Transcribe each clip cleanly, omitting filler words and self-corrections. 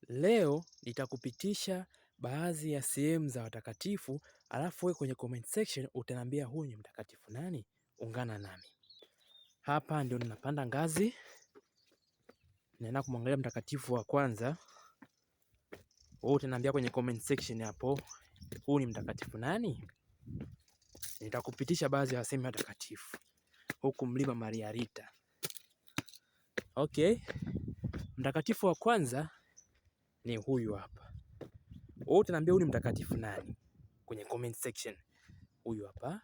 Leo nitakupitisha baadhi ya sehemu za watakatifu, alafu wewe kwenye comment section utaniambia huyu ni mtakatifu nani? Ungana nami. Hapa ndio ninapanda ngazi, naenda kumwangalia mtakatifu wa kwanza. Wewe utaniambia kwenye comment section hapo, huyu ni mtakatifu nani? Nitakupitisha baadhi ya sehemu watakatifu huku mlima Maria Rita. Okay, mtakatifu wa kwanza ni huyu hapa. Wewe utaniambia huyu ni mtakatifu nani kwenye comment section. Huyu hapa.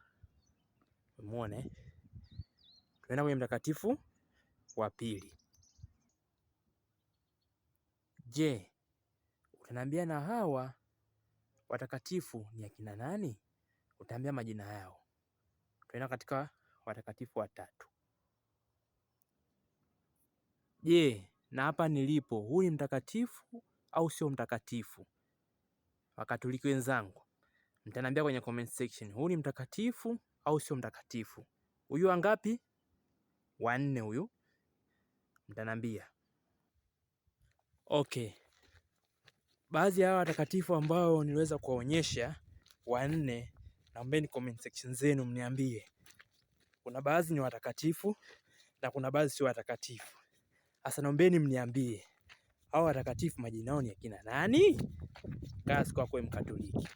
Umeona? Tunaenda kwenye mtakatifu wa pili. Je, utaniambia na hawa watakatifu ni akina nani? Utaambia majina yao. Tunaenda katika watakatifu wa tatu. Je, na hapa nilipo, huyu ni mtakatifu au sio mtakatifu? Wakatoliki wenzangu, mtaniambia kwenye comment section, huyu ni mtakatifu au sio mtakatifu? Huyu wangapi? Wa nne huyu. Mtaniambia. Okay. Baadhi ya watakatifu ambao niliweza kuwaonyesha wanne, naombeni comment section zenu mniambie. Kuna baadhi ni watakatifu na kuna baadhi sio watakatifu. Sasa naombeni mniambie hao watakatifu majina yao ni akina nani? Kazi kwako Mkatoliki.